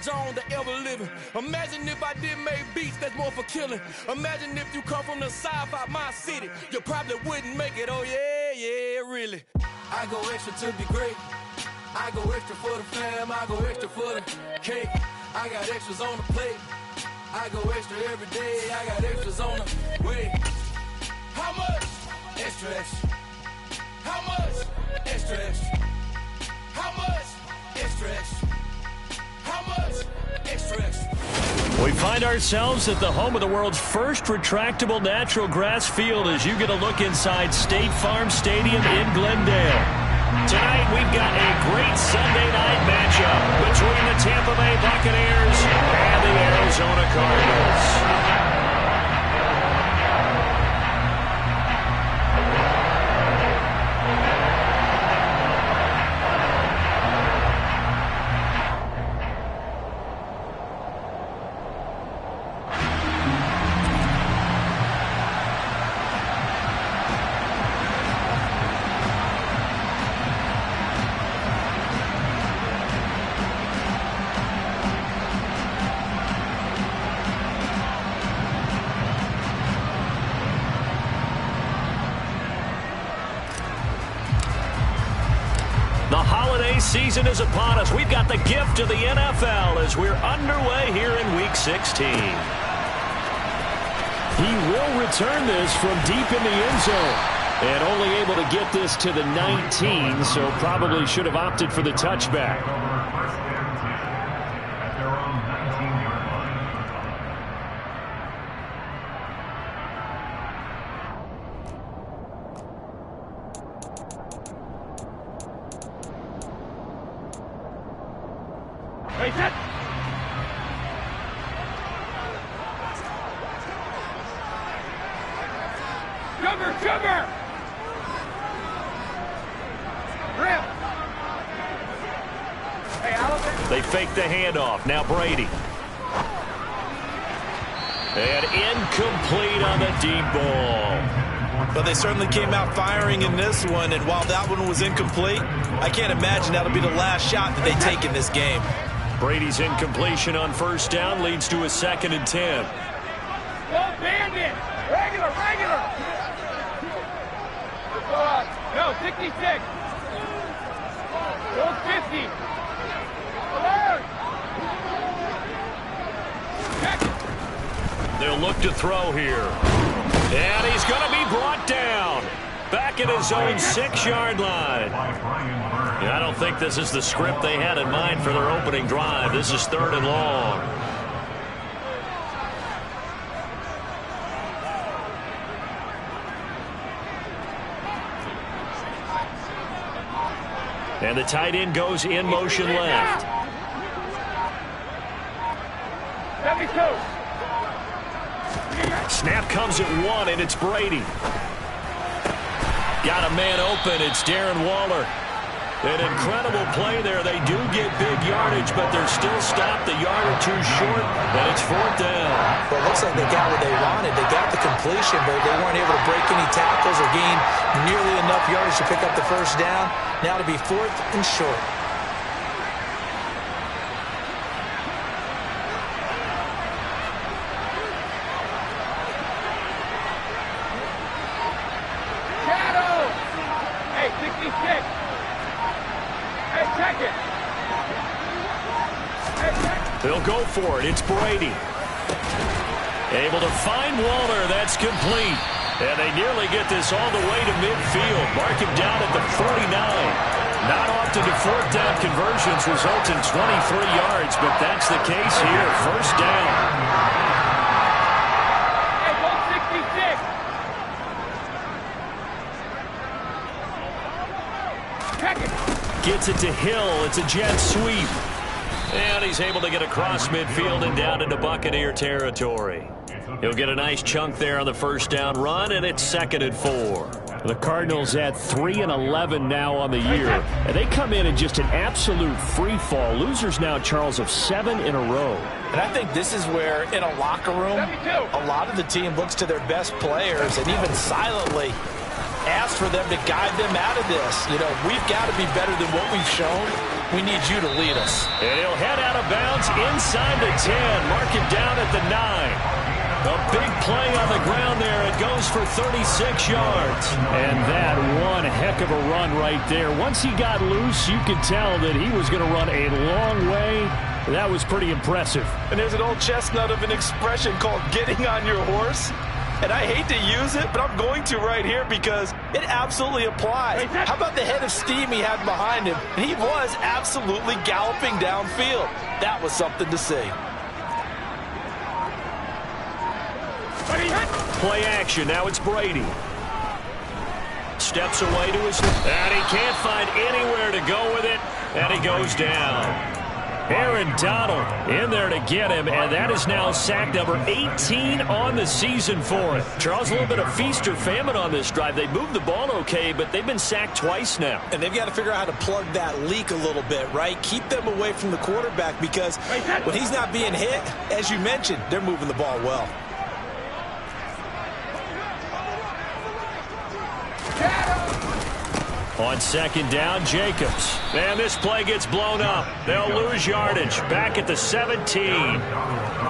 Jones that ever living. Imagine if I did make beats that's more for killing. Imagine if you come from the south out my city. You probably wouldn't make it, oh yeah, yeah, really. I go extra to be great. I go extra for the fam, I go extra for the cake. I got extras on the plate. I go extra every day, I got extras on the way. How much? Extra, extra. How much? Extra, extra. How much? Extra, extra. How much? Extra, extra. We find ourselves at the home of the world's first retractable natural grass field as you get a look inside State Farm Stadium in Glendale. Tonight we've got a great Sunday night matchup between the Tampa Bay Buccaneers and the Arizona Cardinals. Season is upon us. We've got the gift of the NFL as we're underway here in Week 16. He will return this from deep in the end zone. And only able to get this to the 19, so probably should have opted for the touchback. They fake the handoff. Now Brady. And incomplete on the deep ball. But they certainly came out firing in this one, and while that one was incomplete, I can't imagine that'll be the last shot that they take in this game. Brady's incompletion on first down leads to a 2nd and 10. Go bandit! Regular, regular! No, 66. Go 50. Alert! Check it. They'll look to throw here. And he's going to be brought down. Back at his own 6-yard line. Yeah, I don't think this is the script they had in mind for their opening drive. This is 3rd and long. And the tight end goes in motion left. 72. Snap comes at 1, and it's Brady. Got a man open. It's Darren Waller. An incredible play there. They do get big yardage, but they're still stopped a yard or two short, and it's 4th down. Well, it looks like they got what they wanted. They got the completion, but they weren't able to break any tackles or gain nearly enough yardage to pick up the first down. Now to be 4th and short. They'll go for it. It's Brady. Able to find Waller. That's complete. And they nearly get this all the way to midfield. Mark him down at the 49. Not often do 4th down conversions result in 23 yards, but that's the case here. First down. Hey, go 66. Check it. Gets it to Hill. It's a jet sweep. And he's able to get across midfield and down into Buccaneer territory. He'll get a nice chunk there on the first down run, and it's 2nd and 4. The Cardinals at 3-11 now on the year. And they come in just an absolute free fall. Losers now, Charles, of 7 in a row. And I think this is where, in a locker room, a lot of the team looks to their best players and even silently asks for them to guide them out of this. You know, we've got to be better than what we've shown. We need you to lead us. And he'll head out of bounds inside the 10. Mark it down at the 9. A big play on the ground there. It goes for 36 yards. And that one heck of a run right there. Once he got loose, you could tell that he was going to run a long way. That was pretty impressive. And there's an old chestnut of an expression called getting on your horse. And I hate to use it, but I'm going to right here because it absolutely applies. How about the head of steam he had behind him? And he was absolutely galloping downfield. That was something to see. Play action. Now it's Brady. Steps away to his left. And he can't find anywhere to go with it. And he goes down. Aaron Donald in there to get him, and that is now sack number 18 on the season for him. Charles, a little bit of feast or famine on this drive. They moved the ball okay, but they've been sacked twice now. And they've got to figure out how to plug that leak a little bit, right? Keep them away from the quarterback because when he's not being hit, as you mentioned, they're moving the ball well. On second down, Jacobs. And this play gets blown up. They'll lose yardage. Back at the 17.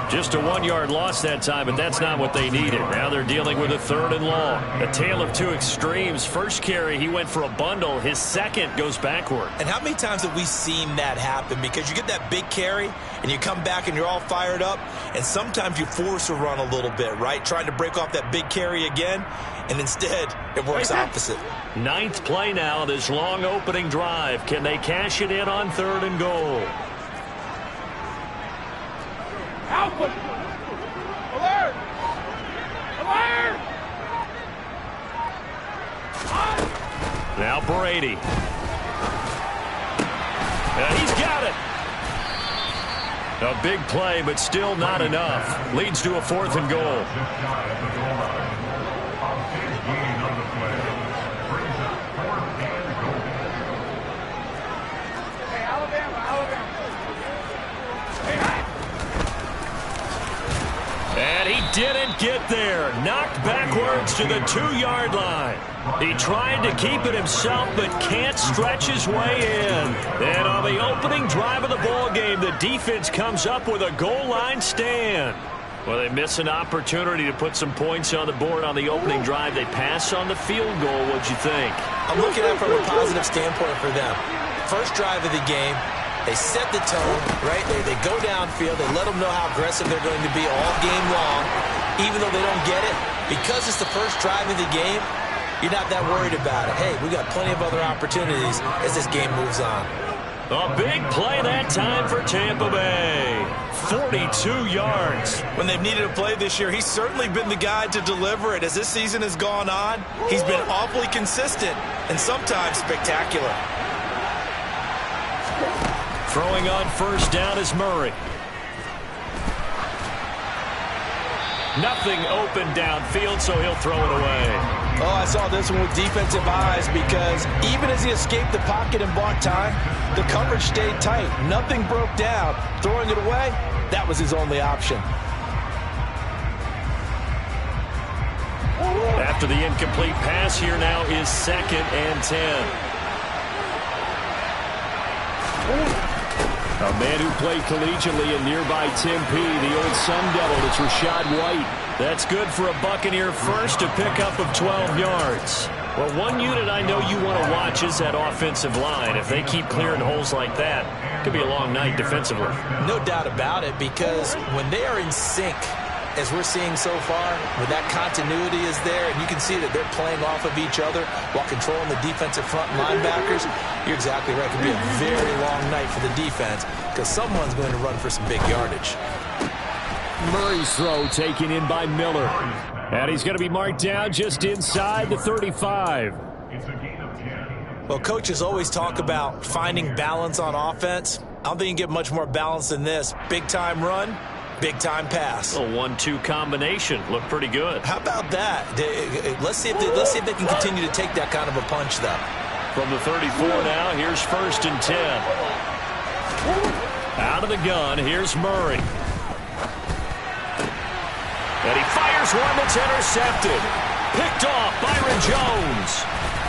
Just a 1-yard loss that time, but that's not what they needed. Now they're dealing with a 3rd and long. A tale of two extremes. First carry, he went for a bundle. His second goes backward. And how many times have we seen that happen? Because you get that big carry, and you come back and you're all fired up, and sometimes you force a run a little bit, right? Trying to break off that big carry again, and instead it works opposite. 9th play now, this long opening drive. Can they cash it in on 3rd and goal? Alpha! Alert! Alert! Now Brady. And he's got it. A big play, but still not enough. Leads to a 4th and goal. And he didn't get there. Knocked backwards to the 2-yard line. He tried to keep it himself, but can't stretch his way in. And on the opening drive of the ball game, the defense comes up with a goal line stand. Well, they miss an opportunity to put some points on the board on the opening drive. They pass on the field goal. What'd you think? I'm looking at it from a positive standpoint for them. First drive of the game. They set the tone, right? They go downfield. They let them know how aggressive they're going to be all game long, even though they don't get it. Because it's the first drive of the game, you're not that worried about it. Hey, we got plenty of other opportunities as this game moves on. A big play that time for Tampa Bay. 42 yards. When they've needed a play this year, he's certainly been the guy to deliver it. As this season has gone on, he's been awfully consistent and sometimes spectacular. Throwing on first down is Murray. Nothing open downfield, so he'll throw it away. Oh, I saw this one with defensive eyes because even as he escaped the pocket and bought time, the coverage stayed tight. Nothing broke down. Throwing it away, that was his only option. After the incomplete pass, here now is 2nd and 10. A man who played collegiately in nearby Tempe, the old Sun Devil, it's Rachaad White. That's good for a Buccaneer first, a pickup of 12 yards. Well, one unit I know you want to watch is that offensive line. If they keep clearing holes like that, it could be a long night defensively. No doubt about it, because when they are in sync, as we're seeing so far, when that continuity is there, and you can see that they're playing off of each other while controlling the defensive front linebackers, you're exactly right. It could be a very long night for the defense because someone's going to run for some big yardage. Murray's throw taken in by Miller. And he's going to be marked down just inside the 35. Well, coaches always talk about finding balance on offense. I don't think you can get much more balance than this. Big-time run, big-time pass. A 1-2 combination. Looked pretty good. How about that? Let's see if they can continue to take that kind of a punch, though. From the 34 now, here's 1st and 10. Out of the gun, here's Murray. And he fires one that's intercepted. Picked off Byron Jones.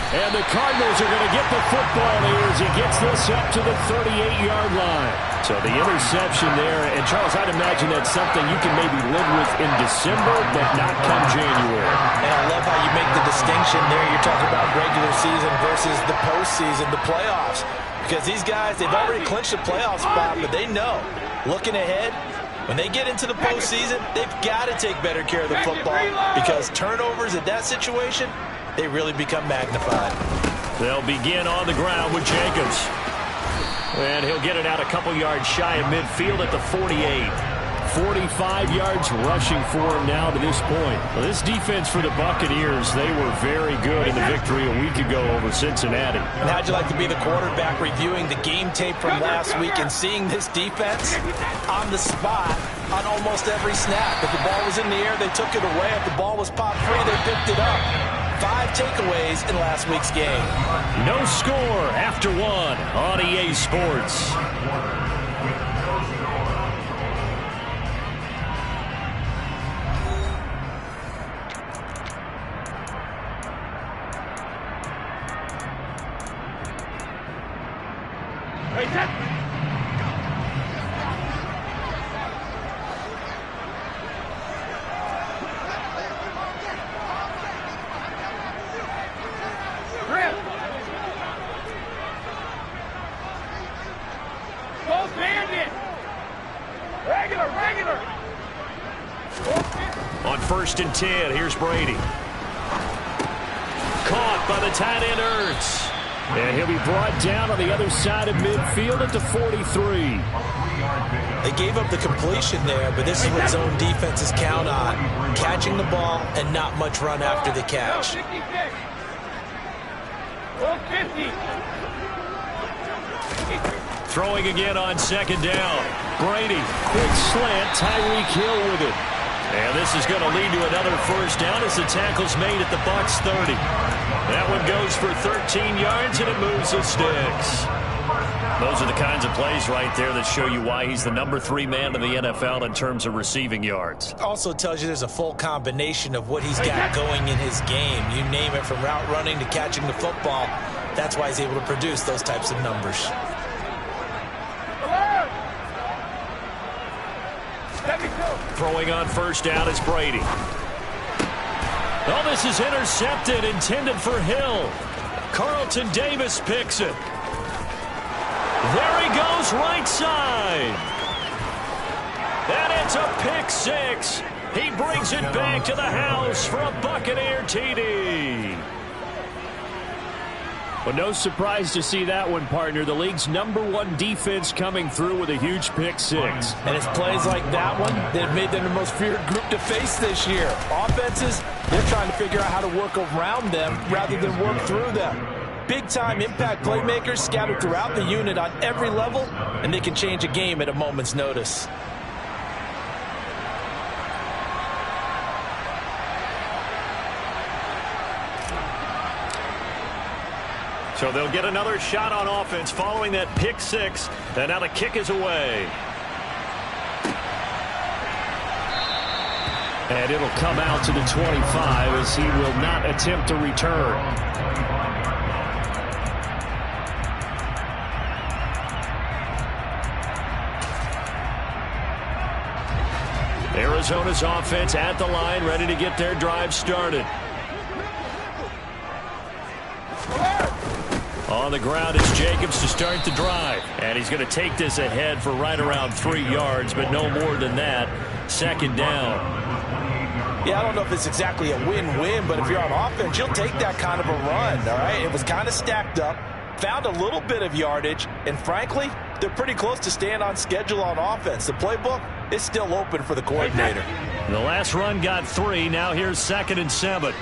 And the Cardinals are going to get the football here as he gets this up to the 38-yard line. So the interception there, and Charles, I'd imagine that's something you can maybe live with in December, but not come January. And I love how you make the distinction there. You're talking about regular season versus the postseason, the playoffs. Because these guys, they've already clinched a playoff spot, but they know, looking ahead, when they get into the postseason, they've got to take better care of the football because turnovers in that situation, they really become magnified. They'll begin on the ground with Jacobs. And he'll get it out a couple yards shy of midfield at the 48. 45 yards rushing for him now to this point. Well, this defense for the Buccaneers, they were very good in the victory a week ago over Cincinnati. And how'd you like to be the quarterback reviewing the game tape from last week and seeing this defense on the spot on almost every snap? If the ball was in the air, they took it away. If the ball was popped free, they picked it up. 5 takeaways in last week's game. No score after 1 on EA Sports. On 1st and 10, here's Brady. Caught by the tight end Ertz. And he'll be brought down on the other side of midfield at the 43. They gave up the completion there, but this is what zone defenses count on. Catching the ball and not much run after the catch. Throwing again on 2nd down. Brady, quick slant, Tyreek Hill with it. And this is going to lead to another 1st down as the tackle's made at the Bucs 30. That one goes for 13 yards, and it moves the sticks. Those are the kinds of plays right there that show you why he's the number 3 man in the NFL in terms of receiving yards. Also tells you there's a full combination of what he's got going in his game. You name it, from route running to catching the football. That's why he's able to produce those types of numbers. Throwing on 1st down is Brady. Oh, this is intercepted, intended for Hill. Carlton Davis picks it. There he goes, right side. And it's a pick 6. He brings it back to the house for a Buccaneer TD. Well, no surprise to see that one, partner. The league's #1 defense coming through with a huge pick 6. And it's plays like that one that have made them the most feared group to face this year. Offenses, they're trying to figure out how to work around them rather than work through them. Big-time impact playmakers scattered throughout the unit on every level, and they can change a game at a moment's notice. So they'll get another shot on offense following that pick 6. And now the kick is away. And it'll come out to the 25 as he will not attempt to return. Arizona's offense at the line, ready to get their drive started. On the ground is Jacobs to start the drive. And he's going to take this ahead for right around 3 yards, but no more than that. 2nd down. Yeah, I don't know if it's exactly a win-win, but if you're on offense, you'll take that kind of a run, all right? It was kind of stacked up, found a little bit of yardage, and frankly, they're pretty close to staying on schedule on offense. The playbook is still open for the coordinator. The last run got 3. Now here's 2nd and 7.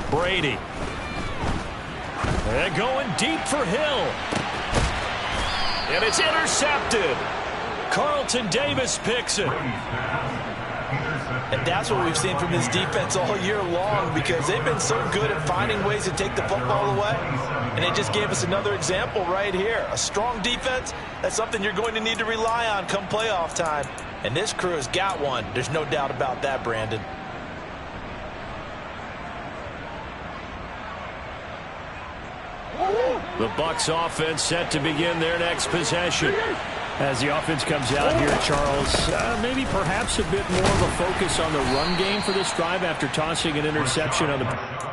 Brady. And going deep for Hill. And it's intercepted. Carlton Davis picks it. And that's what we've seen from this defense all year long, because they've been so good at finding ways to take the football away. And they just gave us another example right here. A strong defense, that's something you're going to need to rely on come playoff time. And this crew has got one. There's no doubt about that, Brandon. The Bucs offense set to begin their next possession. As the offense comes out here, Charles, maybe perhaps a bit more of a focus on the run game for this drive after tossing an interception on the...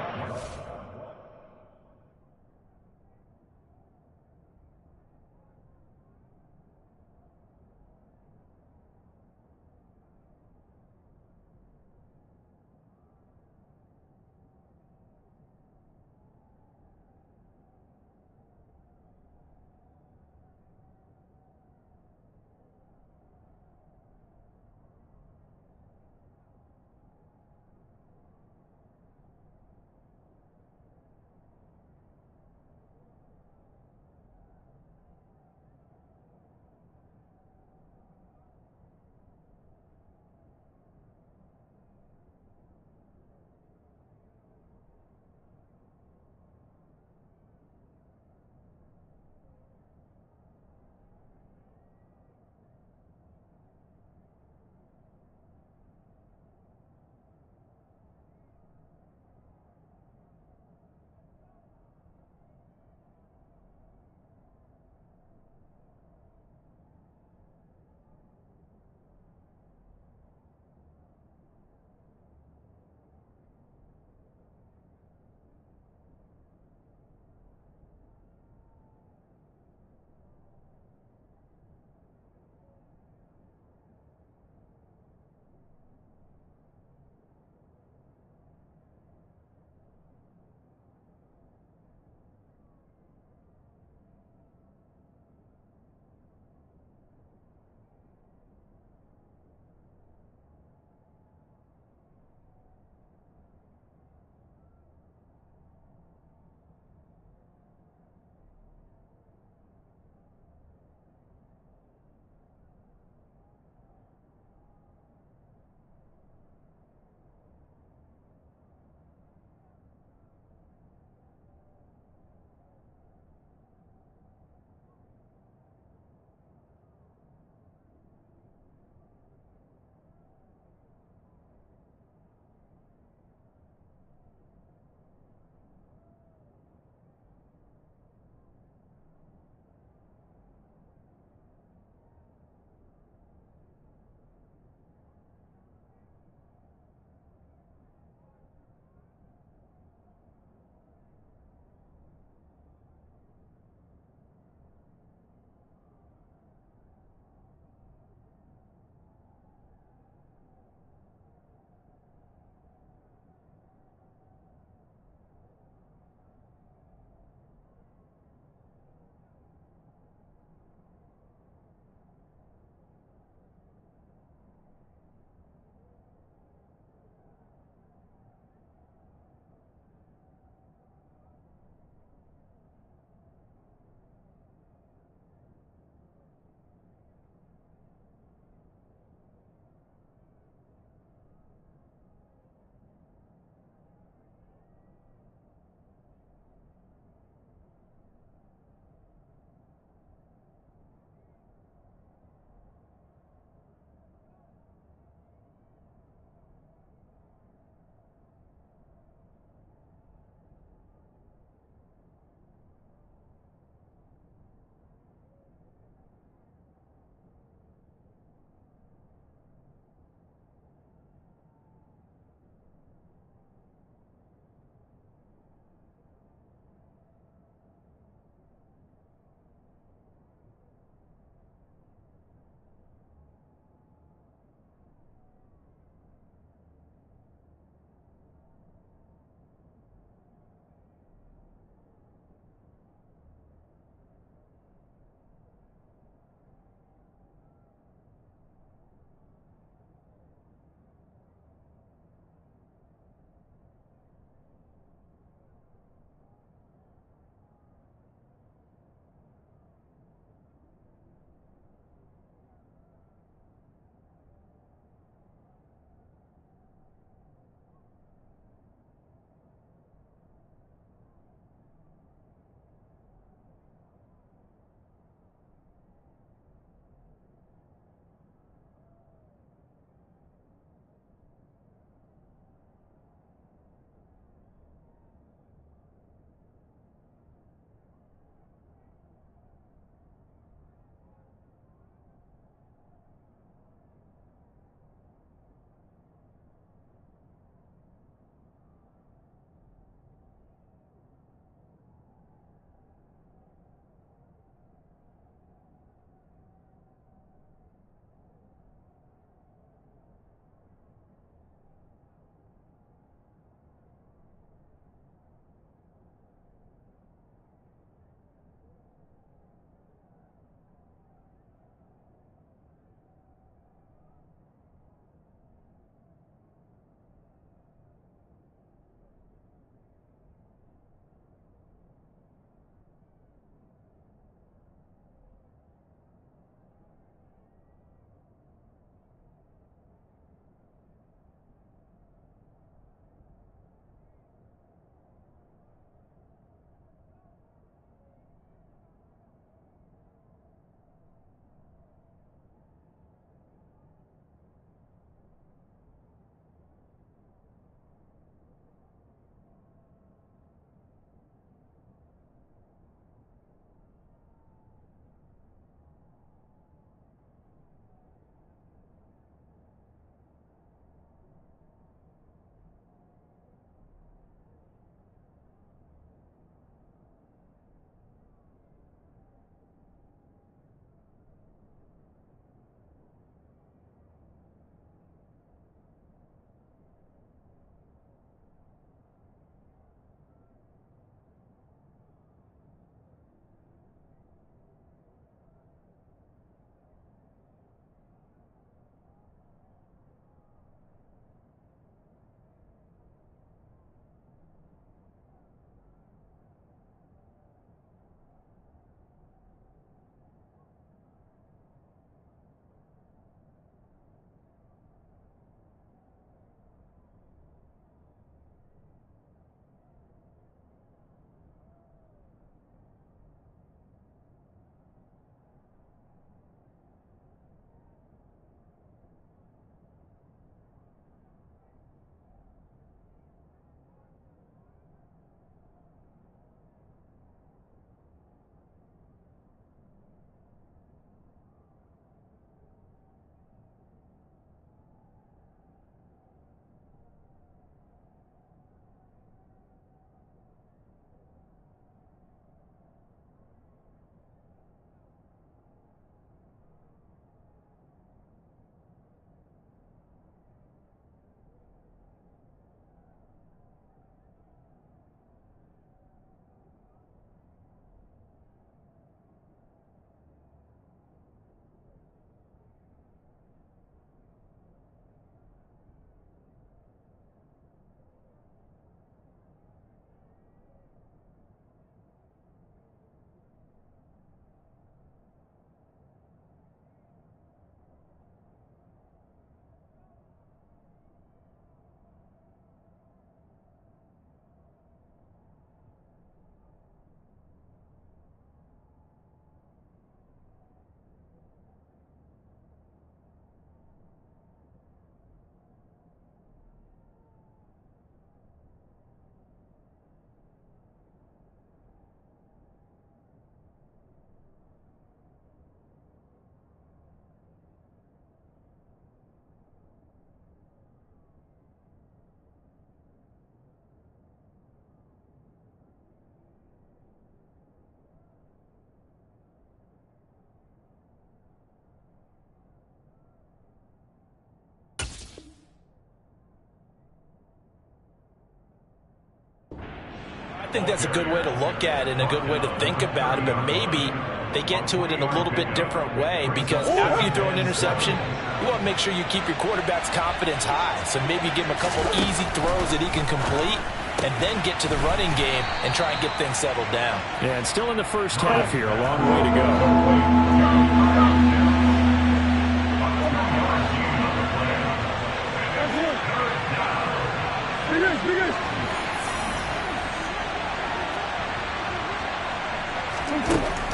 think that's a good way to look at it and a good way to think about it, but maybe they get to it in a little bit different way, because after you throw an interception, you want to make sure you keep your quarterback's confidence high. So maybe give him a couple easy throws that he can complete and then get to the running game and try and get things settled down. Yeah, and still in the first half here, a long way to go.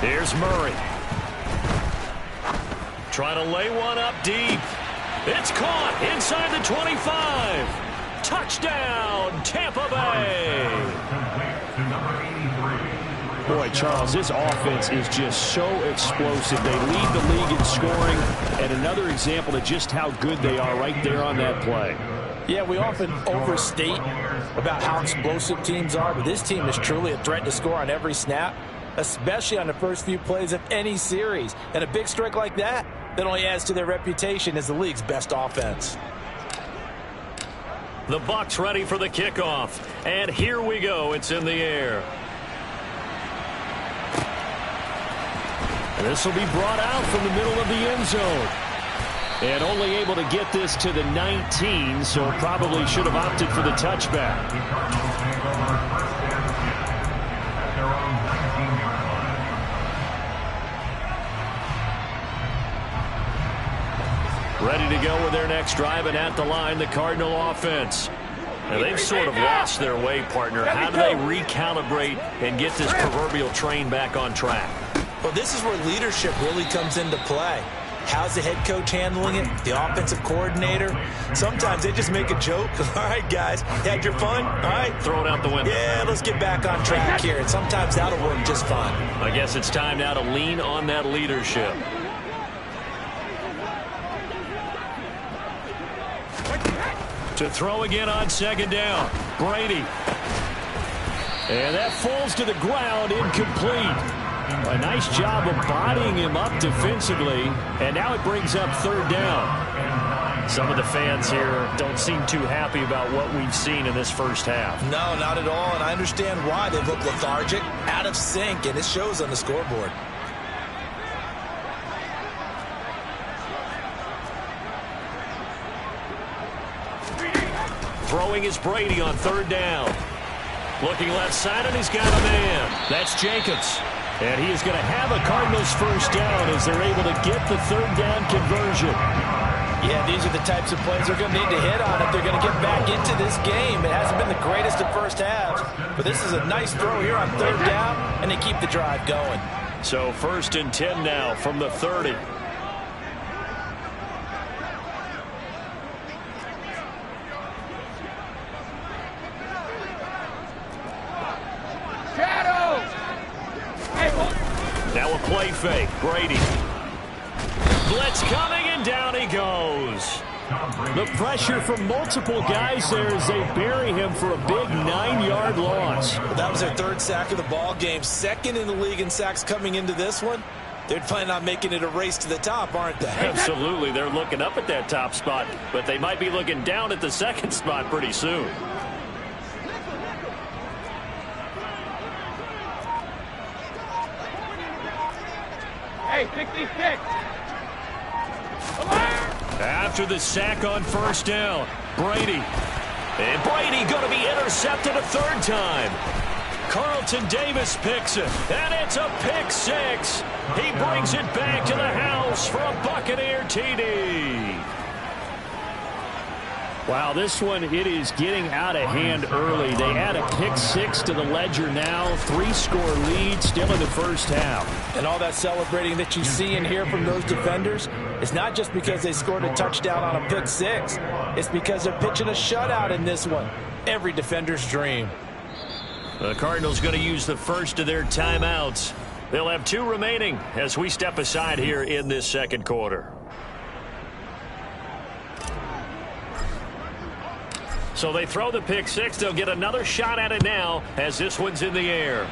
Here's Murray. Trying to lay one up deep. It's caught inside the 25. Touchdown, Tampa Bay. Boy, Charles, this offense is just so explosive. They lead the league in scoring, and another example of just how good they are right there on that play. Yeah, we often overstate about how explosive teams are, but this team is truly a threat to score on every snap, especially on the first few plays of any series. And a big strike like that only adds to their reputation as the league's best offense. The Bucs ready for the kickoff. And here we go. It's in the air. This will be brought out from the middle of the end zone. And only able to get this to the 19, so probably should have opted for the touchback. Ready to go with their next drive, and at the line, the Cardinal offense. Now, they've sort of lost their way, partner. How do they recalibrate and get this proverbial train back on track? Well, this is where leadership really comes into play. How's the head coach handling it? The offensive coordinator? Sometimes they just make a joke. All right, guys, had your fun? All right. Throw it out the window. Yeah, let's get back on track here. And sometimes that'll work just fine. I guess it's time now to lean on that leadership. To throw again on second down. Brady. And that falls to the ground, incomplete. A nice job of bodying him up defensively, and now it brings up third down. Some of the fans here don't seem too happy about what we've seen in this first half. No, not at all, and I understand why. They look lethargic, out of sync, and it shows on the scoreboard. Throwing is Brady on third down. Looking left side, and he's got a man. That's Jacobs. And he is going to have a Cardinals first down as they're able to get the third down conversion. Yeah, these are the types of plays they're going to need to hit on if they're going to get back into this game. It hasn't been the greatest of first halves, but this is a nice throw here on third down, and they keep the drive going. So 1st and 10 now from the 30. Now a play fake. Brady. Blitz coming, and down he goes. The pressure from multiple guys there as they bury him for a big 9-yard loss. Well, that was their third sack of the ball game. Second in the league in sacks coming into this one. They're planning on making it a race to the top, aren't they? Absolutely. They're looking up at that top spot, but they might be looking down at the second spot pretty soon. Hey, 66. After the sack on first down, Brady. And Brady going to be intercepted a third time. Carlton Davis picks it, and it's a pick six. He brings it back to the house for a Buccaneer TD. Wow, this one, it is getting out of hand early. They add a pick six to the ledger now. 3-score lead still in the first half. And all that celebrating that you see and hear from those defenders, it's not just because they scored a touchdown on a pick six. It's because they're pitching a shutout in this one. Every defender's dream. The Cardinals going to use the first of their timeouts. They'll have 2 remaining as we step aside here in this second quarter. So they throw the pick six. They'll get another shot at it now as this one's in the air.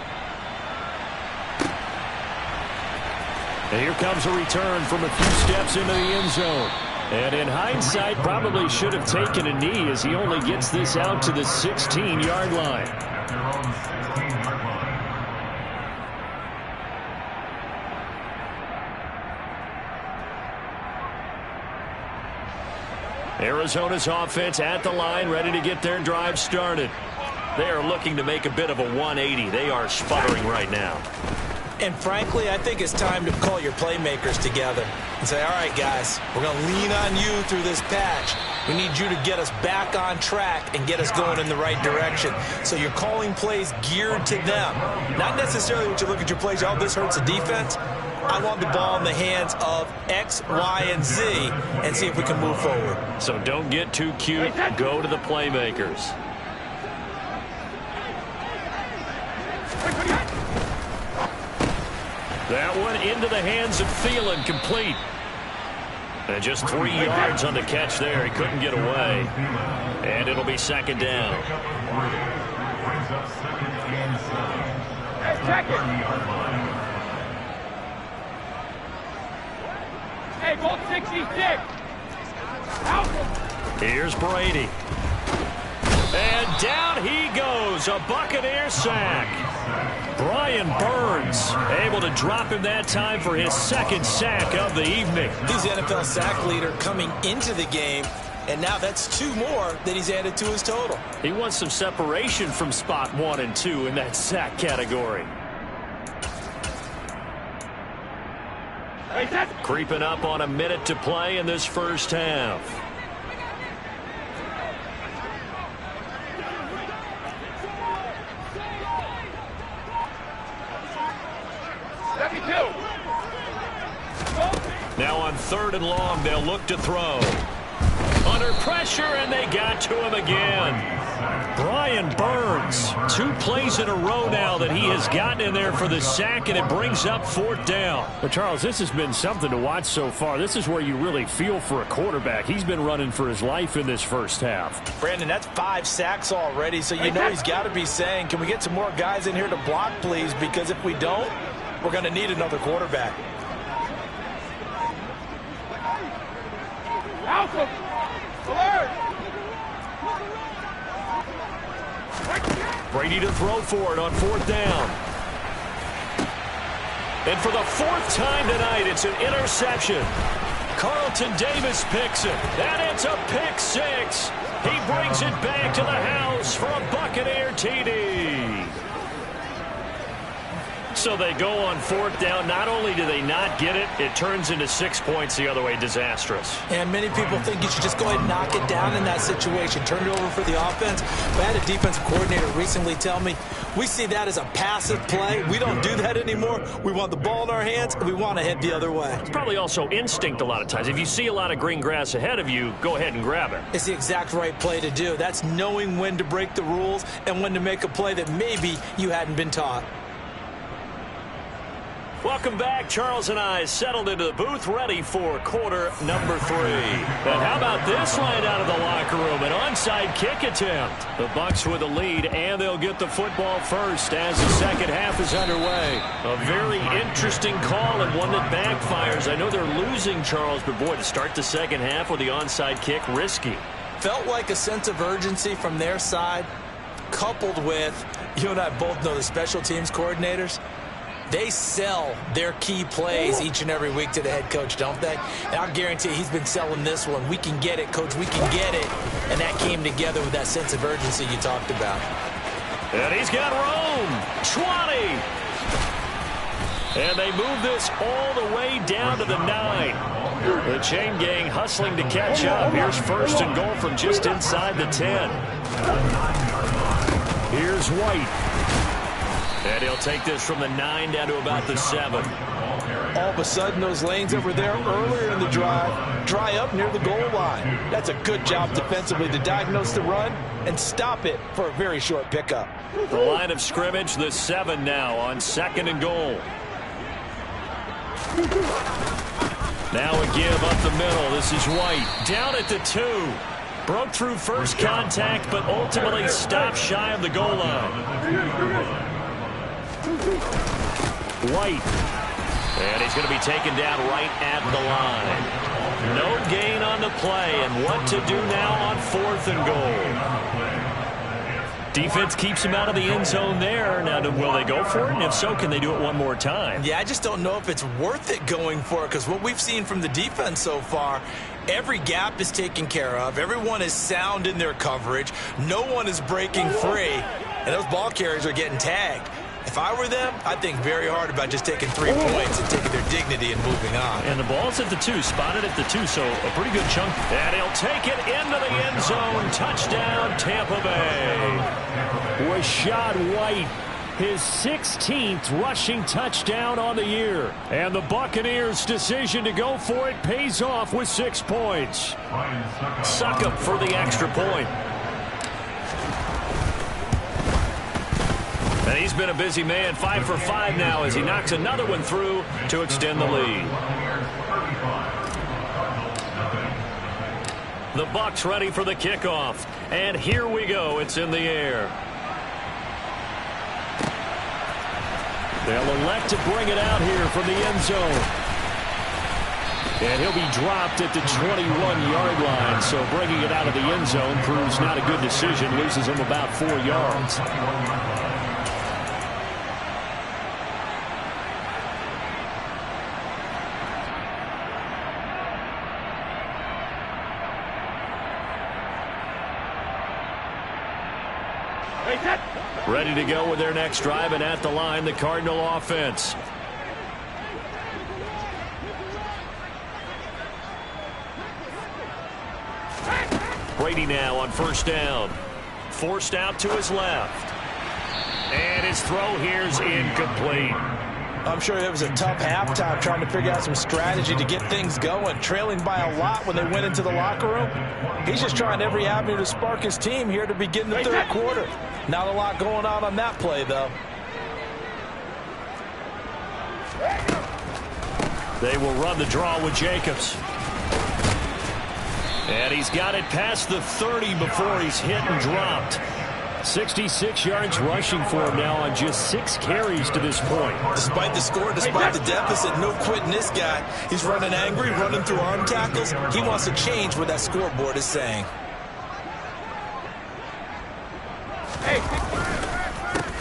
And here comes a return from a few steps into the end zone. And in hindsight, probably should have taken a knee as he only gets this out to the 16-yard line. Arizona's offense at the line, ready to get their drive started. They are looking to make a bit of a 180. They are sputtering right now. And frankly, I think it's time to call your playmakers together and say, all right, guys, we're going to lean on you through this patch. We need you to get us back on track and get us going in the right direction. So you're calling plays geared to them. Not necessarily when you look at your plays, oh, this hurts the defense. I want the ball in the hands of X, Y, and Z and see if we can move forward. So don't get too cute. Go to the playmakers. That one into the hands of Thielen, complete. And just 3 yards on the catch there. He couldn't get away. And it'll be second down. Hey, check it. Hey, ball 66. Out. Here's Brady. And down he goes. A Buccaneer sack. Brian Burns able to drop him that time for his second sack of the evening. He's the NFL sack leader coming into the game, and now that's 2 more that he's added to his total. He wants some separation from spot 1 and 2 in that sack category. Creeping up on a minute to play in this first half. Now on 3rd and long, they'll look to throw. Under pressure, and they got to him again. Brian Burns, 2 plays in a row now that he has gotten in there for the sack, and it brings up 4th down. But, Charles, this has been something to watch so far. This is where you really feel for a quarterback. He's been running for his life in this first half. Brandon, that's 5 sacks already, so you know he's got to be saying, can we get some more guys in here to block, please? Because if we don't, we're going to need another quarterback. Alpha. Alert. Brady to throw for it on 4th down. And for the 4th time tonight, it's an interception. Carlton Davis picks it. And it's a pick 6. He brings it back to the house for a Buccaneer TD. So they go on 4th down. Not only do they not get it, it turns into 6 points the other way. Disastrous. And many people think you should just go ahead and knock it down in that situation. Turn it over for the offense. But I had a defensive coordinator recently tell me, we see that as a passive play. We don't do that anymore. We want the ball in our hands, and we want to head the other way. It's probably also instinct a lot of times. If you see a lot of green grass ahead of you, go ahead and grab it. It's the exact right play to do. That's knowing when to break the rules and when to make a play that maybe you hadn't been taught. Welcome back. Charles and I settled into the booth, ready for quarter number 3. And how about this line out of the locker room? An onside kick attempt. The Bucs with the lead, and they'll get the football first as the second half is underway. A very interesting call and one that backfires. I know they're losing, Charles, but boy, to start the second half with the onside kick, risky. Felt like a sense of urgency from their side, coupled with, you and I both know the special teams coordinators. They sell their key plays each and every week to the head coach, don't they? And I'll guarantee he's been selling this one. We can get it, coach. We can get it. And that came together with that sense of urgency you talked about. And he's got Rome. 20. And they move this all the way down to the 9. The chain gang hustling to catch up. Here's 1st and goal from just inside the 10. Here's White. And he'll take this from the 9 down to about the 7. All of a sudden, those lanes that were there earlier in the drive dry up near the goal line. That's a good job defensively to diagnose the run and stop it for a very short pickup. The line of scrimmage, the 7 now on 2nd and goal. Now a give up the middle. This is White. Down at the 2. Broke through first contact, but ultimately stopped shy of the goal line. White. And he's going to be taken down right at the line. No gain on the play, and what to do now on 4th and goal. Defense keeps him out of the end zone there. Now, will they go for it? And if so, can they do it one more time? Yeah, I just don't know if it's worth it going for it, because what we've seen from the defense so far, every gap is taken care of. Everyone is sound in their coverage. No one is breaking free. And those ball carriers are getting tagged. If I were them, I'd think very hard about just taking 3 points and taking their dignity and moving on. And the ball's at the 2, spotted at the 2, so a pretty good chunk. And he'll take it into the end zone. Touchdown, Tampa Bay. Rashad White, his 16th rushing touchdown on the year. And the Buccaneers' decision to go for it pays off with 6 points. Succop for the extra point. And he's been a busy man, 5 for 5 now as he knocks another one through to extend the lead. The Bucs ready for the kickoff. And here we go. It's in the air. They'll elect to bring it out here from the end zone. And he'll be dropped at the 21-yard line. So bringing it out of the end zone proves not a good decision. Loses him about 4 yards. Ready to go with their next drive, and at the line, the Cardinal offense. Brady now on first down. Forced out to his left. And his throw here's incomplete. I'm sure it was a tough halftime trying to figure out some strategy to get things going, trailing by a lot when they went into the locker room. He's just trying every avenue to spark his team here to begin the third quarter. Not a lot going on that play, though. They will run the draw with Jacobs. And he's got it past the 30 before he's hit and dropped. 66 yards rushing for him now on just 6 carries to this point. Despite the score, despite the deficit, no quitting this guy. He's running angry, running through arm tackles. He wants to change what that scoreboard is saying.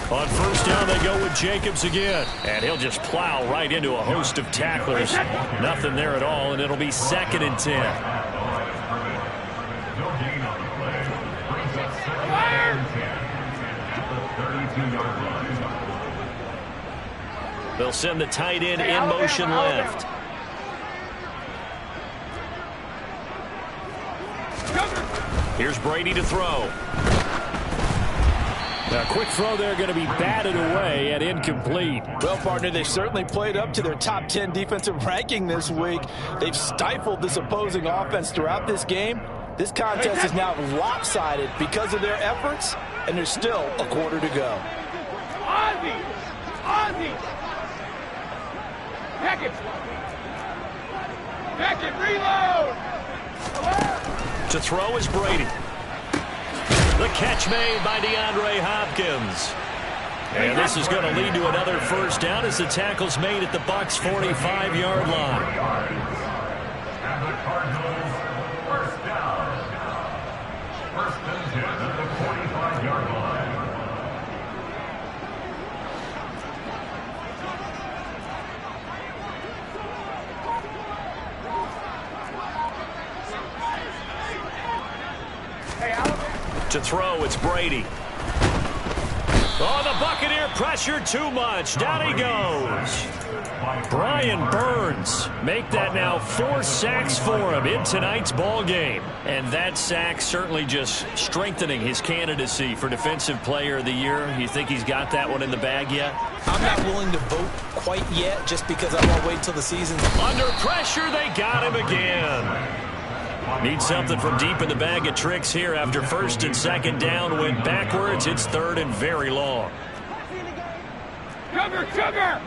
On first down, they go with Jacobs again. And he'll just plow right into a host of tacklers. Nothing there at all, and it'll be 2nd and 10. They'll send the tight end in motion left. Here's Brady to throw. A quick throw there going to be batted away and incomplete. Well, partner, they've certainly played up to their top 10 defensive ranking this week. They've stifled this opposing offense throughout this game. This contest is now lopsided because of their efforts, and there's still a quarter to go. Ozzie! Pack it, reload! To throw is Brady. The catch made by DeAndre Hopkins. And this is going to lead to another first down as the tackle's made at the Bucs' 45-yard line. And the Cardinals first down. First and 10 at the 45-yard line. To throw, it's Brady. Oh, the Buccaneer pressure too much. Down he goes. Brian Burns make that now 4 sacks for him in tonight's ball game. And that sack certainly just strengthening his candidacy for Defensive Player of the Year. You think he's got that one in the bag yet? I'm not willing to vote quite yet just because I won't wait until the season's under pressure. They got him again. Need something from deep in the bag of tricks here after first and second down went backwards. It's third and very long. Sugar!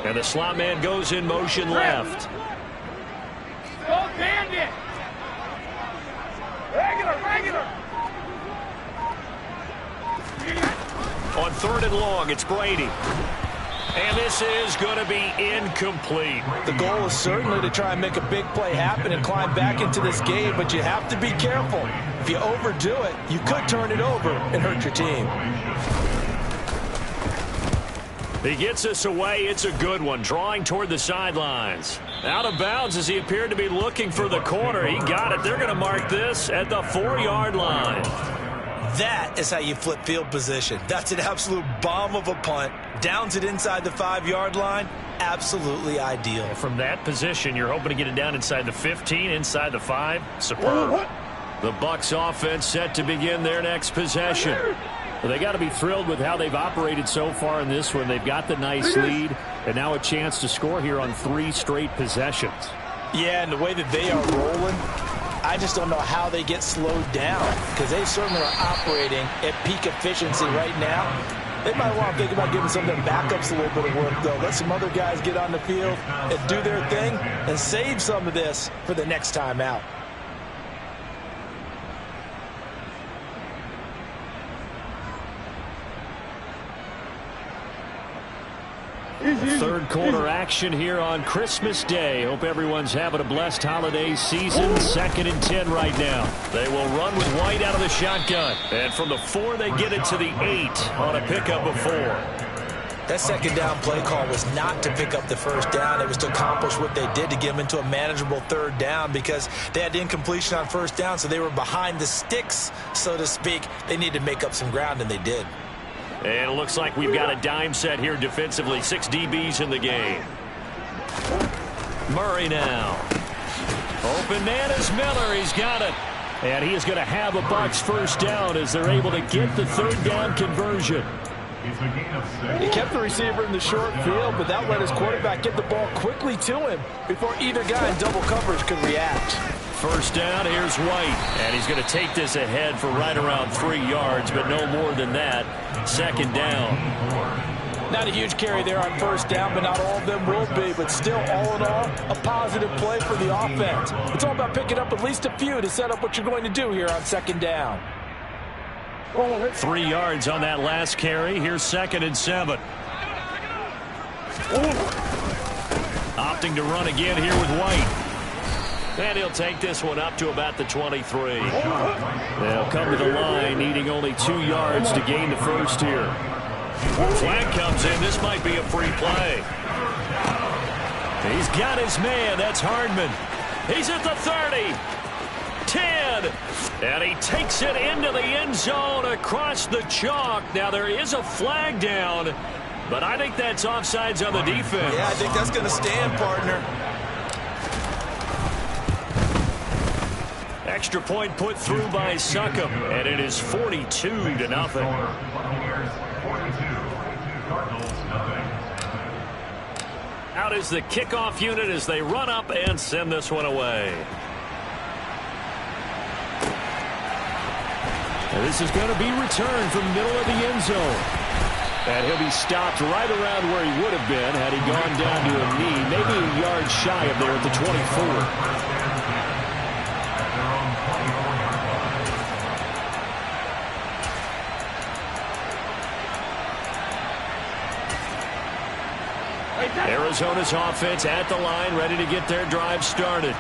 And the slot man goes in motion left. Go bandit! Regular! On third and long, it's Brady. And this is going to be incomplete. The goal is certainly to try and make a big play happen and climb back into this game, but you have to be careful. If you overdo it, you could turn it over and hurt your team. He gets us away. It's a good one, drawing toward the sidelines. Out of bounds as he appeared to be looking for the corner. He got it. They're going to mark this at the 4-yard line. That is how you flip field position. That's an absolute bomb of a punt. Downs it inside the 5-yard line. Absolutely ideal. From that position, you're hoping to get it down inside the 15, inside the 5. Superb. The Bucs offense set to begin their next possession. Well, they got to be thrilled with how they've operated so far in this one. They've got the nice lead, and now a chance to score here on 3 straight possessions. Yeah, and the way that they are rolling, I just don't know how they get slowed down, because they certainly are operating at peak efficiency right now. They might want to think about giving some of their backups a little bit of work, though. Let some other guys get on the field and do their thing and save some of this for the next time out. Third quarter action here on Christmas Day. Hope everyone's having a blessed holiday season. 2nd and 10 right now. They will run with White out of the shotgun. And from the 4, they get it to the 8 on a pickup of 4. That second down play call was not to pick up the first down. It was to accomplish what they did to get them into a manageable 3rd down, because they had incompletion on 1st down, so they were behind the sticks, so to speak. They needed to make up some ground, and they did. And it looks like we've got a dime set here defensively. 6 DBs in the game. Murray now. Open man is Miller. He's got it. And he is going to have a Bucs first down as they're able to get the 3rd down conversion. He kept the receiver in the short field, but that let his quarterback get the ball quickly to him before either guy in double coverage could react. First down, here's White. And he's going to take this ahead for right around 3 yards, but no more than that. 2nd down. Not a huge carry there on 1st down, but not all of them will be. But still, all in all, a positive play for the offense. It's all about picking up at least a few to set up what you're going to do here on 2nd down. 3 yards on that last carry. Here's 2nd and 7. Opting to run again here with White. And he'll take this one up to about the 23. They'll come to the line, needing only 2 yards to gain the first here. Flag comes in. This might be a free play. He's got his man. That's Hardman. He's at the 30. 10. And he takes it into the end zone across the chalk. Now, there is a flag down, but I think that's offsides on the defense. Yeah, I think that's going to stand, partner. Extra point put through by Succop, and it is 42-0. Out is the kickoff unit as they run up and send this one away. And this is going to be returned from the middle of the end zone. And he'll be stopped right around where he would have been had he gone down to a knee, maybe a yard shy of there at the 24. Arizona's offense at the line, ready to get their drive started.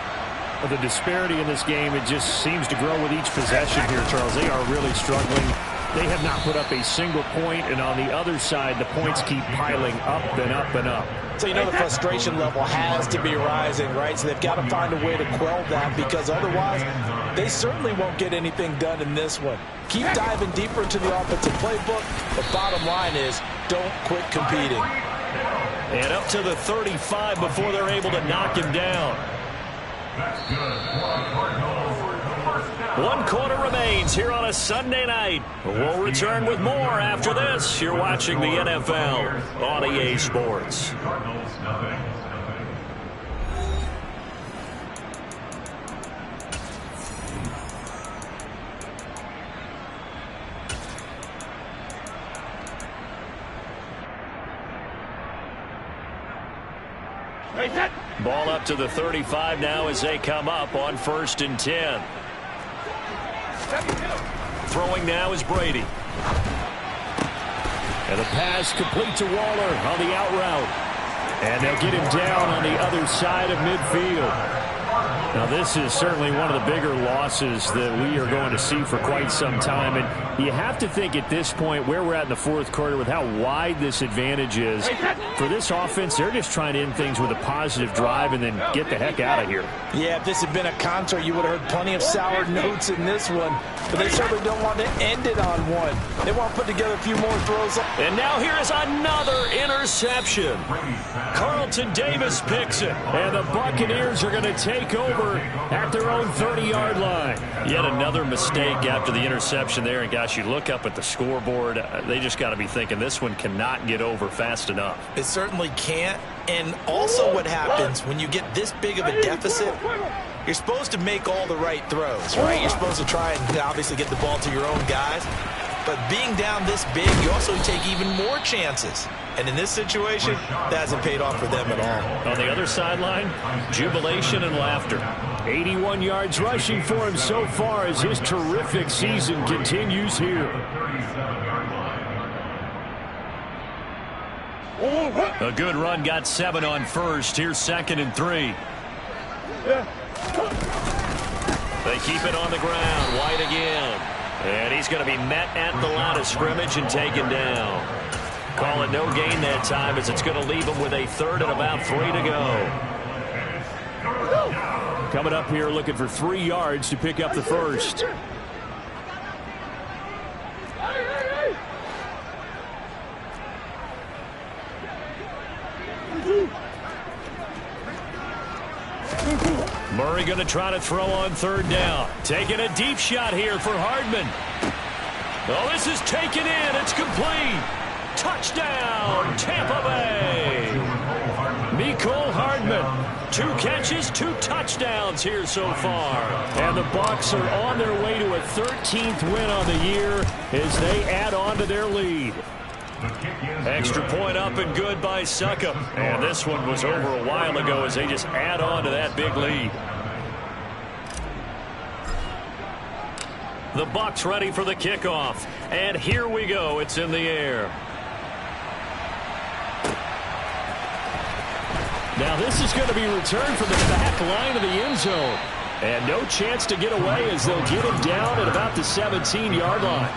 Well, the disparity in this game, it just seems to grow with each possession here, Charles. They are really struggling. They have not put up a single point, and on the other side, the points keep piling up and up and up. So, you know, the frustration level has to be rising, right? So they've got to find a way to quell that, because otherwise they certainly won't get anything done in this one. Keep diving deeper into the offensive playbook. The bottom line is don't quit competing. And up to the 35 before they're able to knock him down. That's good. 1 quarter remains here on a Sunday night. We'll return with more after this. You're watching the NFL on EA Sports. Cardinals, nothing. Ball up to the 35 now as they come up on 1st and 10. Throwing now is Brady. And the pass complete to Waller on the out route. And they'll get him down on the other side of midfield. Now, this is certainly one of the bigger losses that we are going to see for quite some time. And you have to think at this point where we're at in the fourth quarter with how wide this advantage is. For this offense, they're just trying to end things with a positive drive and then get the heck out of here. Yeah, if this had been a concert, you would have heard plenty of sour notes in this one. But they certainly don't want to end it on one. They want to put together a few more throws. And now here is another interception. Carlton Davis picks it. And the Buccaneers are going to take over at their own 30-yard line. Yet another mistake after the interception there. And, gosh, you look up at the scoreboard. They just got to be thinking this one cannot get over fast enough. It certainly can't. And also what happens when you get this big of a deficit, you're supposed to make all the right throws, right? You're supposed to try and obviously get the ball to your own guys. But being down this big, you also take even more chances. And in this situation, that hasn't paid off for them at all. On the other sideline, jubilation and laughter. 81 yards rushing for him so far as his terrific season continues here. A good run, got 7 on first. Here's 2nd and 3. They keep it on the ground. White again. And he's going to be met at the line of scrimmage and taken down. Call it no gain that time as it's going to leave him with a 3rd and about 3 to go. Coming up here looking for 3 yards to pick up the first. Murray going to try to throw on 3rd down. Taking a deep shot here for Hardman. Oh, this is taken in. It's complete. Touchdown, Tampa Bay. Mecole Hardman. 2 catches, 2 touchdowns here so far. And the Bucs are on their way to a 13th win on the year as they add on to their lead. Extra point up and good by Succop. And this one was over a while ago as they just add on to that big lead. The Bucs ready for the kickoff. And here we go. It's in the air. Now this is going to be returned from the back line of the end zone. And no chance to get away as they'll get him down at about the 17-yard line.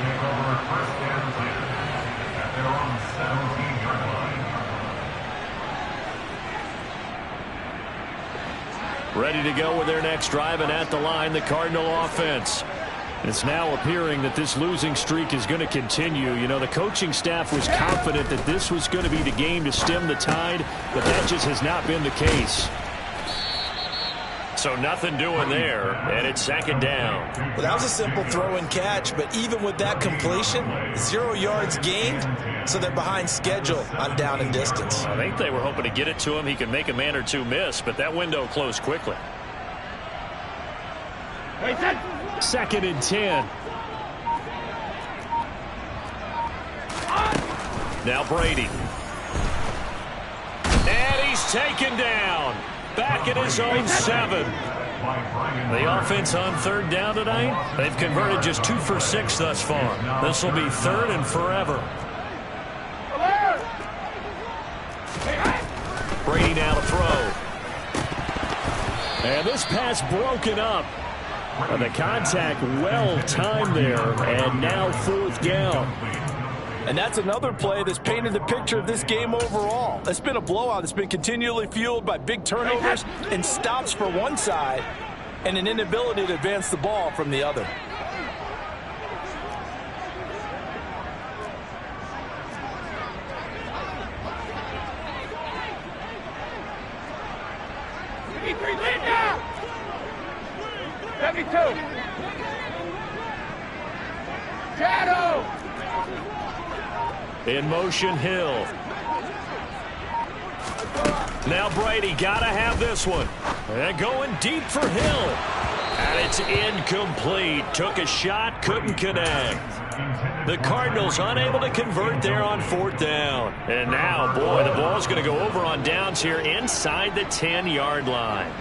Ready to go with their next drive, and at the line, the Cardinal offense. It's now appearing that this losing streak is going to continue. You know, the coaching staff was confident that this was going to be the game to stem the tide, but that just has not been the case. So nothing doing there, and it's 2nd down. Well, that was a simple throw and catch, but even with that completion, 0 yards gained, so they're behind schedule on down and distance. I think they were hoping to get it to him. He could make a man or two miss, but that window closed quickly. 2nd and 10. Now Brady. And he's taken down. Back at his own 7. The offense on 3rd down tonight, they've converted just 2 for 6 thus far. This will be 3rd and forever. Brady now to throw. And this pass broken up. And the contact well timed there, and now 4th down. And that's another play that's painted the picture of this game overall. It's been a blowout. It's been continually fueled by big turnovers and stops for one side and an inability to advance the ball from the other. Shadow! In motion, Hill. Now Brady got to have this one. And going deep for Hill. And it's incomplete. Took a shot, couldn't connect. The Cardinals unable to convert there on 4th down. And now, boy, the ball's going to go over on downs here inside the 10-yard line.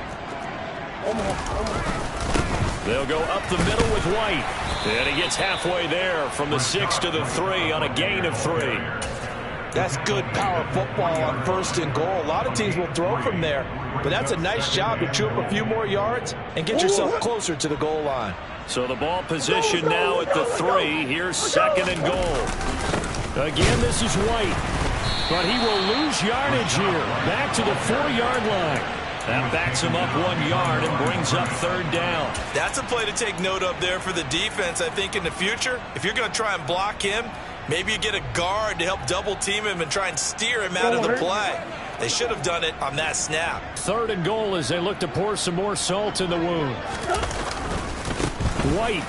They'll go up the middle with White. And he gets halfway there from the 6 to the 3 on a gain of 3. That's good power football on 1st and goal. A lot of teams will throw from there, but that's a nice job to chew up a few more yards and get yourself closer to the goal line. So the ball position now at the 3. Here's 2nd and goal. Again, this is White, but he will lose yardage here. Back to the 4-yard line. That backs him up 1 yard and brings up 3rd down. That's a play to take note of there for the defense. I think in the future, if you're going to try and block him, maybe you get a guard to help double team him and try and steer him out of the play. They should have done it on that snap. 3rd and goal as they look to pour some more salt in the wound. White.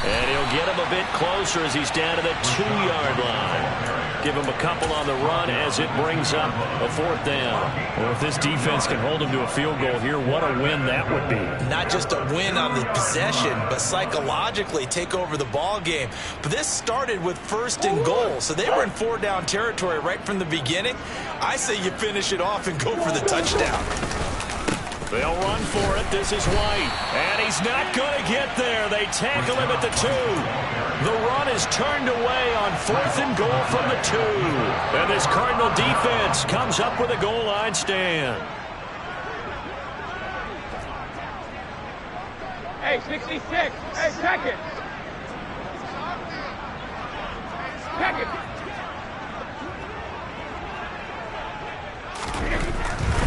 And he'll get him a bit closer as he's down to the 2-yard line. Give him a couple on the run as it brings up a 4th down. Well, if this defense can hold him to a field goal here, what a win that would be. Not just a win on the possession, but psychologically take over the ball game. But this started with 1st and goal, so they were in 4-down territory right from the beginning. I say you finish it off and go for the touchdown. They'll run for it. This is White. And he's not going to get there. They tackle him at the 2. The run is turned away on 4th and goal from the 2. And this Cardinal defense comes up with a goal line stand. Hey, 66. Hey, check it. Check it.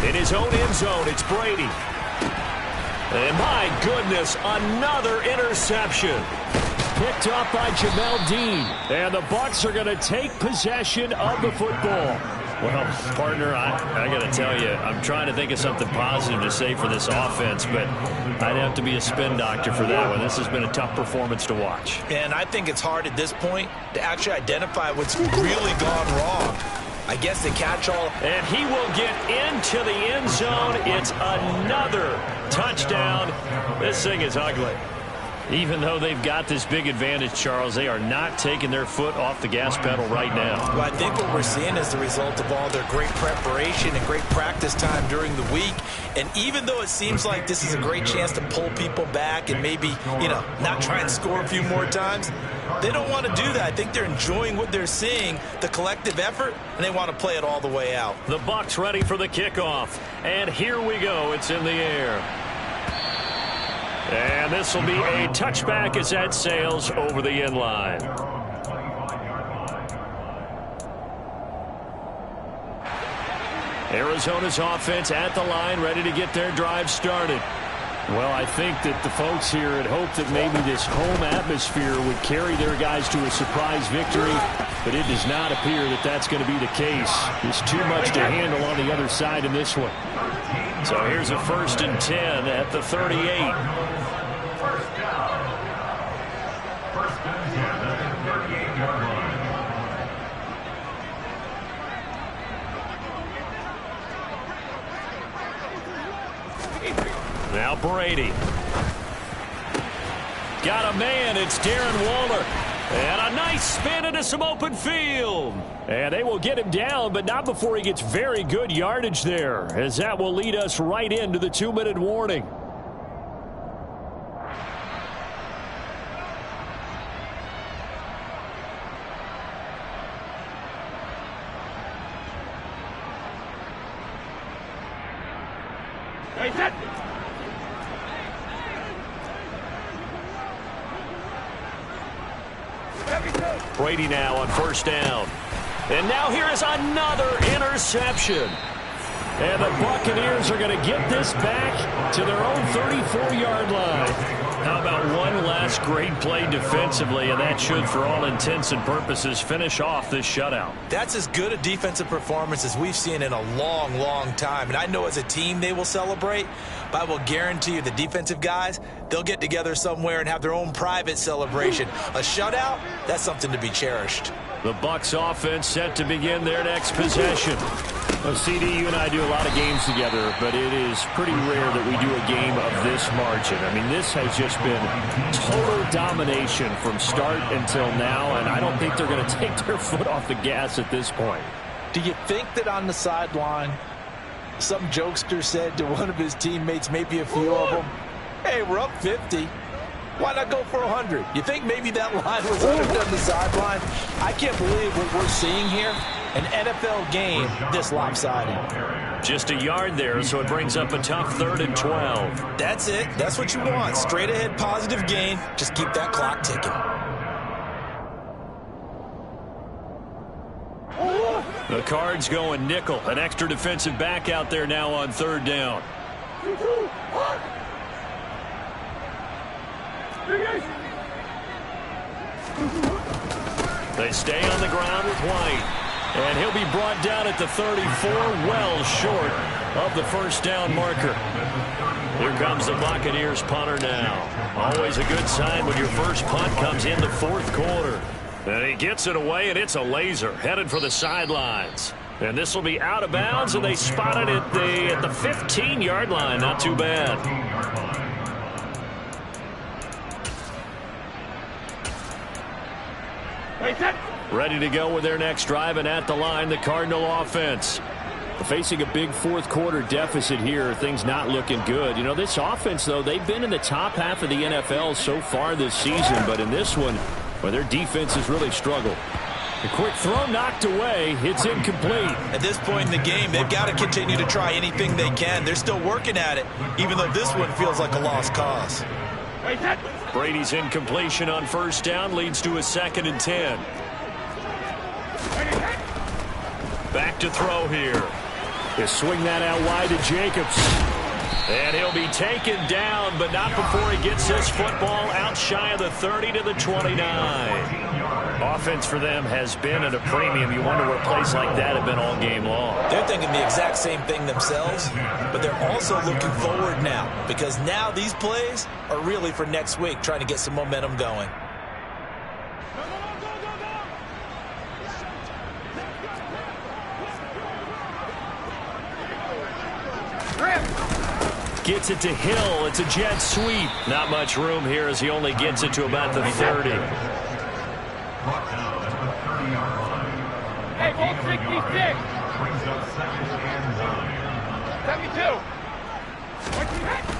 In his own end zone, it's Brady. And my goodness, another interception. Picked up by Jamel Dean. And the Bucs are going to take possession of the football. Well, partner, I got to tell you, I'm trying to think of something positive to say for this offense, but I'd have to be a spin doctor for that one. This has been a tough performance to watch. And I think it's hard at this point to actually identify what's really gone wrong. I guess the catch-all. And he will get into the end zone. It's another touchdown. This thing is ugly. Even though they've got this big advantage, Charles, they are not taking their foot off the gas pedal right now. Well, I think what we're seeing is the result of all their great preparation and great practice time during the week. And even though it seems like this is a great chance to pull people back and maybe, not try and score a few more times, they don't want to do that. I think they're enjoying what they're seeing, the collective effort, and they want to play it all the way out. The Bucs ready for the kickoff. And here we go. It's in the air. And this will be a touchback as that sails over the end line. Arizona's offense at the line, ready to get their drive started. Well, I think that the folks here had hoped that maybe this home atmosphere would carry their guys to a surprise victory, but it does not appear that that's going to be the case. There's too much to handle on the other side in this one. So here's a 1st and 10 at the 38. First down. 1st and 10 at the 38-yard line. Now Brady. Got a man. It's Darren Waller. And a nice spin into some open field. And they will get him down, but not before he gets very good yardage there, as that will lead us right into the 2-minute warning. Hey, set. Brady now on 1st down. And now here is another interception. And the Buccaneers are going to get this back to their own 34-yard line. How about one last great play defensively, and that should, for all intents and purposes, finish off this shutout. That's as good a defensive performance as we've seen in a long, long time. And I know as a team they will celebrate, but I will guarantee you the defensive guys, they'll get together somewhere and have their own private celebration. A shutout, that's something to be cherished. The Bucs offense set to begin their next possession. Well, CD, you and I do a lot of games together, but it is pretty rare that we do a game of this margin. I mean, this has just been total domination from start until now, and I don't think they're going to take their foot off the gas at this point. Do you think that on the sideline, some jokester said to one of his teammates, maybe a few of them, hey, we're up 50. Why not go for 100? You think maybe that line was under on the sideline? I can't believe what we're seeing here. An NFL game this lopsided. Just a yard there, so it brings up a tough 3rd and 12. That's it. That's what you want. Straight ahead positive gain. Just keep that clock ticking. The Cards going nickel. An extra defensive back out there now on 3rd down. They stay on the ground with White. And he'll be brought down at the 34, well short of the 1st down marker. Here comes the Buccaneers punter now. Always a good sign when your first punt comes in the 4th quarter. And he gets it away, and it's a laser headed for the sidelines. And this will be out of bounds, and they spot it at the 15-yard line. Not too bad. Ready to go with their next drive, and at the line, the Cardinal offense. Facing a big 4th quarter deficit here, things not looking good. You know, this offense, though, they've been in the top half of the NFL so far this season, but in this one, well, their defense has really struggled. A quick throw knocked away. It's incomplete. At this point in the game, they've got to continue to try anything they can. They're still working at it, even though this one feels like a lost cause. Brady's incompletion on 1st down leads to a 2nd and 10. Back to throw here. They swing that out wide to Jacobs. And he'll be taken down, but not before he gets this football out shy of the 30 to the 29. Offense for them has been at a premium. You wonder where plays like that have been all game long. They're thinking the exact same thing themselves, but they're also looking forward now, because now these plays are really for next week, trying to get some momentum going. Gets it to Hill. It's a jet sweep. Not much room here as he only gets it to about the 30. Hey, ball 66. 72.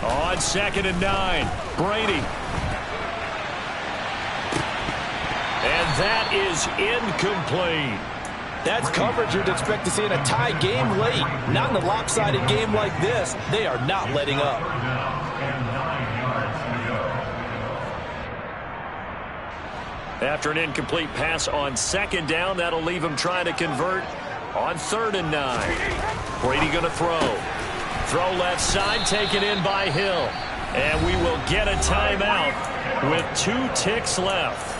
On 2nd and 9. Brady. And that is incomplete. That's coverage you'd expect to see in a tie game late. Not in a lopsided game like this. They are not letting up. After an incomplete pass on 2nd down, that'll leave him trying to convert on 3rd and 9. Brady going to throw. Throw left side, taken in by Hill. And we will get a timeout with 2 ticks left.